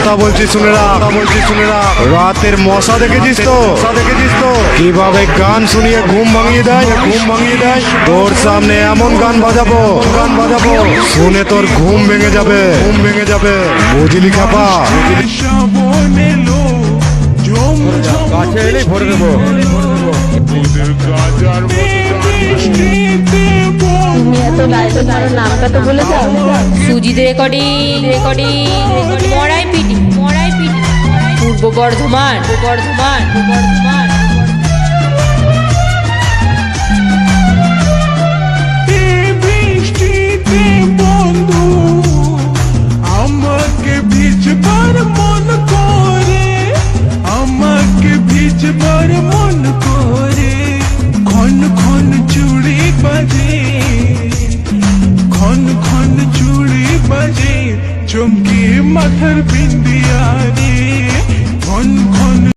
কথা বলছি শুনে রাখ, রাতের মশা দেখেছিস তো কিভাবে গান শুনিয়ে ঘুম ভাঙিয়ে দেয়। তোর সামনে এমন গান বাজাবো শুনে তোর ঘুম ভেঙে যাবে। বুঝলি খাপা? গাছে এলেই ভরে দেবো। তুমি এত গাইতে পারো, নামটা তো বলে যাও। সুজিত রেকর্ডিং মরাই পিটি পূর্ব বর্ধমান। বৃষ্টিতে বন্ধু আমাকে ভিজবার মন করে, ক্ষণ ক্ষণ চুড়ি বাজে চমকে মাথার বিন্দু